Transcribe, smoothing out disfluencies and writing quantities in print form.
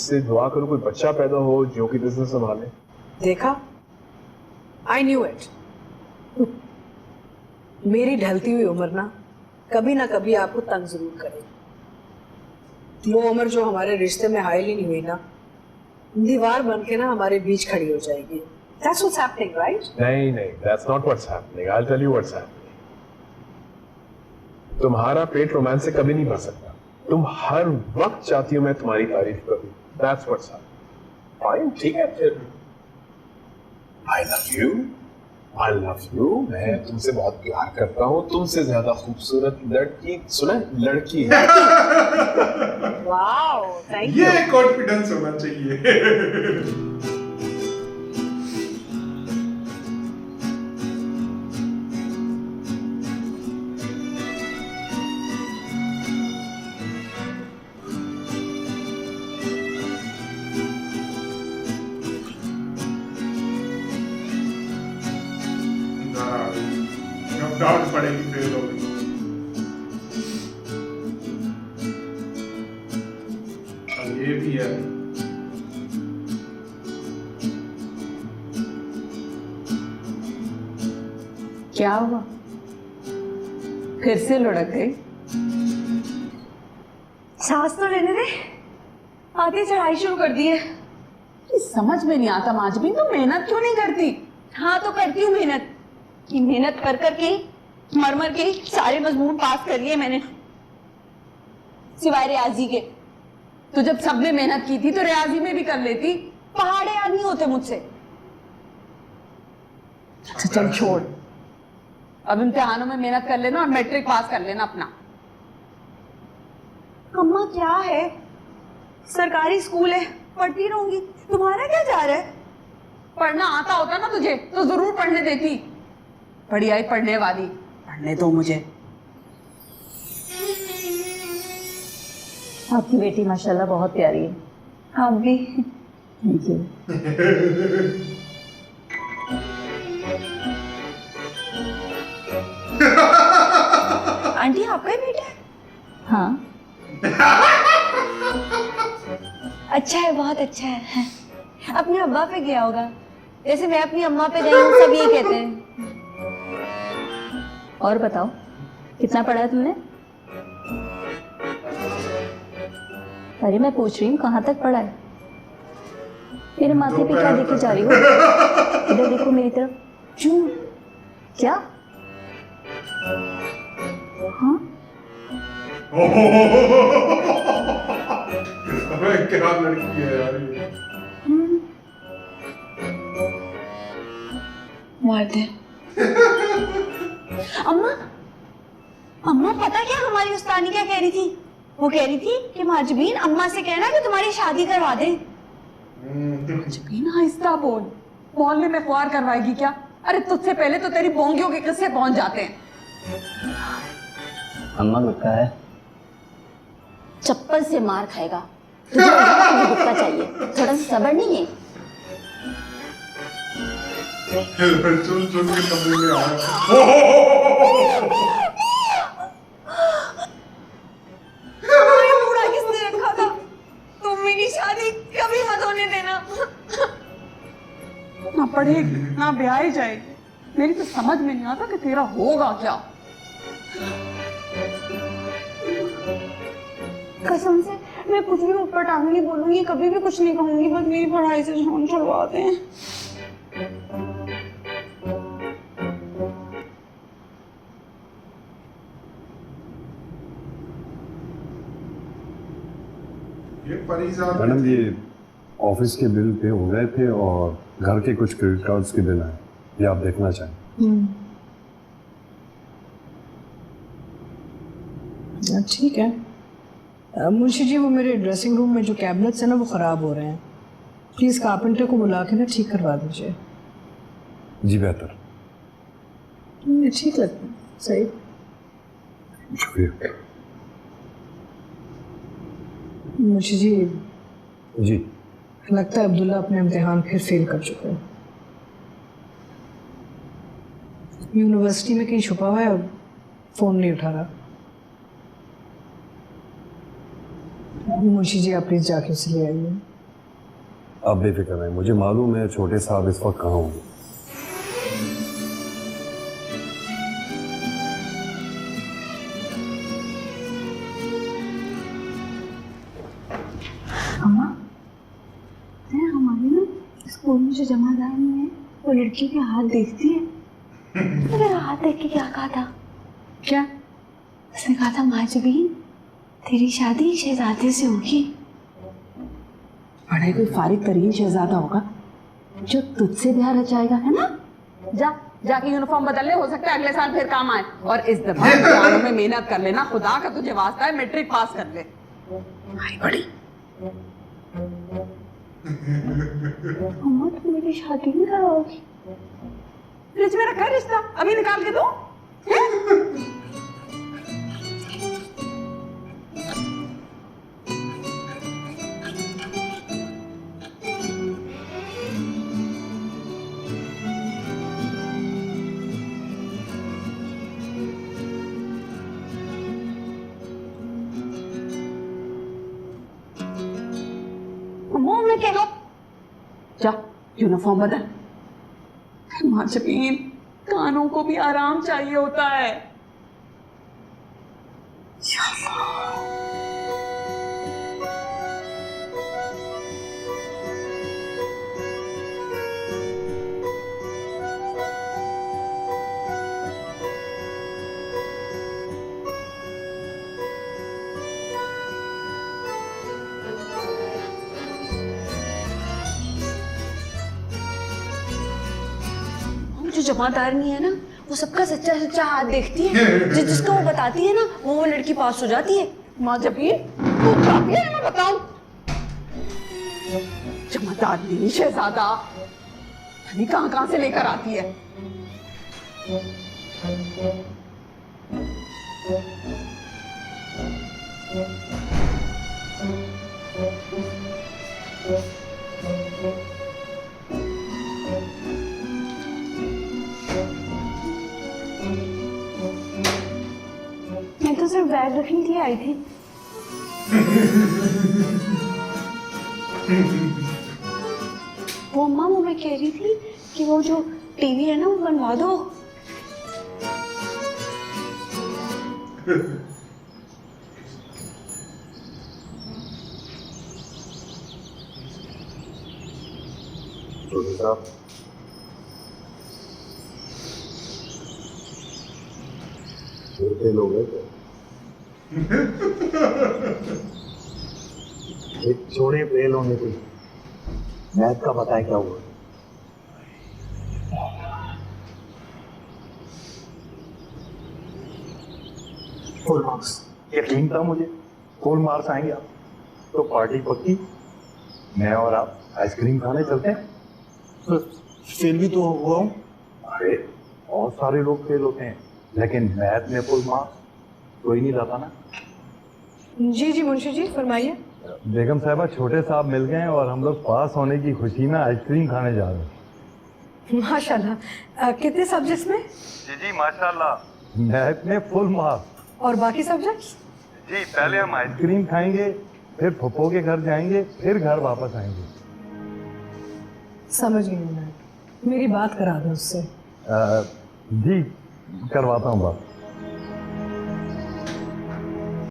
से दुआ करो कोई बच्चा पैदा हो जो कि बिजनेस संभाले। देखा, आई न्यू इट। मेरी ढलती हुई उम्र ना कभी आपको तंग जरूर करेगी। वो उम्र जो हमारे रिश्ते में हाइल ही नहीं हुई ना, दीवार बन के ना हमारे बीच खड़ी हो जाएगी। That's what's happening, right? नहीं, that's not what's happening. I'll tell you what's happening. तुम्हारा पेट रोमांस से कभी नहीं भर सकता। तुम हर वक्त चाहती हो मैं तुम्हारी तारीफ करूं। That's what's happening. Fine, ठीक है फिर। I love you. I love you. मैं तुमसे बहुत प्यार करता हूँ। तुमसे ज्यादा खूबसूरत लड़की सुना लड़की है। Wow, thank you. ये कॉन्फिडेंस होना चाहिए। डांट पड़ेगी फेल हो गई। ये भी है। क्या हुआ, फिर से लुढ़क गई? सांस तो लेने दे, आगे चढ़ाई शुरू कर दी है। समझ में नहीं आता माजबीन, तो मेहनत क्यों नहीं करती? हाँ तो करती हूँ मेहनत, कि मेहनत कर कर के मर मर के सारे मजमून पास कर लिए मैंने, सिवाय रियाजी के। तो जब सबने मेहनत की थी तो रियाजी में भी कर लेती। पहाड़े याद नहीं होते मुझसे। अच्छा चल छोड़, अब इम्तिहानों में मेहनत कर लेना और मैट्रिक पास कर लेना अपना। अम्मा क्या है, सरकारी स्कूल है, पढ़ती रहूंगी, तुम्हारा क्या जा रहा है? पढ़ना आता होता ना तुझे तो जरूर पढ़ने देती। पढ़ी आई पढ़ने वाली, पढ़ने दो मुझे। आपकी बेटी माशाल्लाह बहुत प्यारी है। हाँ भी। Thank you. आंटी आपका ही बेटा है? हाँ। अच्छा है, बहुत अच्छा है। अपने अब्बा पे गया होगा, जैसे मैं अपनी अम्मा पे गई हूँ, सब यही कहते हैं। और बताओ कितना पढ़ा है तुमने? अरे मैं पूछ रही हूँ कहाँ तक पढ़ा है? मेरे माथे पे क्या देखे जा रही हो? इधर देखो मेरी तरफ। क्यों? क्या? हाँ? क्या लड़की है यार ये। मार दे। अम्मा, अम्मा पता क्या हमारी उस्तानी क्या कह रही थी? वो कह रही थी कि माजबीन अम्मा से कहना कि तुम्हारी शादी करवा दे। माजबीन आहिस्ता बोल, मोहल्ले में ख्वार करवाएगी क्या? अरे तुझसे पहले तो तेरी बोंगियों के किस्से पहुंच जाते हैं। अम्मा गुटका है? चप्पल से मार खाएगा। तुझे गुटका चाहिए, थोड़ा सा सब्र नहीं है? चुन चुन के कमरे में आया। बूढ़ा किसने रखा था? तुम मेरी शादी कभी मत होने देना। ना पढ़ेगी ना ब्याह जाएगी। मेरी तो समझ में नहीं आता कि तेरा होगा क्या। कसम से मैं कुछ भी ऊपर टांग नहीं बोलूंगी, कभी भी कुछ नहीं कहूंगी, बस मेरी पढ़ाई से जान छुड़वा दें। मैडम ये ऑफिस के बिल पे हो गए थे और घर के कुछ क्रेडिट कार्ड्स के बिल हैं, ये आप देखना चाहें? ठीक है। मुंशी जी वो मेरे ड्रेसिंग रूम में जो कैबिनेट्स हैं ना वो ख़राब हो रहे हैं, प्लीज़ कारपेंटर को बुला के ना ठीक करवा दीजिए। जी बेहतर। ठीक लगता है, सही। शुक्रिया। मुंशी जी जी लगता है अब्दुल्ला अपने इम्तिहान फिर फेल कर चुका है। यूनिवर्सिटी में कहीं छुपा हुआ है, फ़ोन नहीं उठा रहा। मुंशी जी आप प्लीज़ जाके उसे ले आइए। आप बेफिक्र रहें, मुझे मालूम है छोटे साहब इस वक्त कहाँ होंगे। अम्मा, हमारे ना स्कूल में जो जमादारनी है वो लड़कियों के हाथ देखती है। तो मेरा हाथ देख के क्या कहा था? क्या? उसने कहा था माजबीन तेरी शादी शहजादे से होगी। बड़ा ही कोई फारिग तरीन शहजादा होगा जो तुझसे ब्याह रचाएगा, है ना? जाके यूनिफॉर्म बदल ले, हो सकता है अगले साल फिर काम आए। और इस दफा एग्जामों में मेहनत कर लेना, खुदा का तुझे वास्ता है, मैट्रिक पास कर ले। हमारी बड़ी अम्मा तुम मेरी शादी नहीं कराओगी? फ्रिज में रखा है रिश्ता, अभी निकाल के दो। मुंह में कह लो, जा यूनिफॉर्म बदल। माजबीन, कानों को भी आराम चाहिए होता है। जो जमादारनी है ना वो सबका सच्चा सच्चा हाथ देखती है। जिसको वो बताती है ना वो लड़की पास हो जाती है। माजबीन, तू काफी है, मैं बताऊं। जमादारनी शहजादा कहां से लेकर आती है। मैं तो सिर्फ बैग रखने के लिए आई थी। वो अम्मा वो मैं कह रही थी कि वो जो टीवी है ना वो बनवा दो। छोटे साहब, लोग हैं एक छोड़े फेल होने की मैथ का पता है क्या हुआ? फुल मार्क्स, यकीन था मुझे फुल मार्क्स आएंगे। आप तो पार्टी पक्की, मैं और आप आइसक्रीम खाने चलते हैं। तो फेल भी तो हुआ हूँ। अरे बहुत सारे लोग फेल होते हैं लेकिन मैथ में फुल मार्क्स कोई नहीं लाता ना। जी जी मुंशी जी फरमाइए। बेगम साहबा, छोटे साहब मिल गए हैं और हम लोग पास होने की खुशी में आइसक्रीम खाने जा रहे हैं। माशाल्लाह। कितने सब्जेक्ट्स में? जी माशाल्लाह, मैथ में फुल मार्क्स। और बाकी सब्जेक्ट्स? जी पहले हम आइसक्रीम खाएंगे, फिर फुप्पो के घर जाएंगे, फिर घर वापस आएंगे। समझ गई मैं, मेरी बात करा दो उससे। जी करवाता हूँ बात।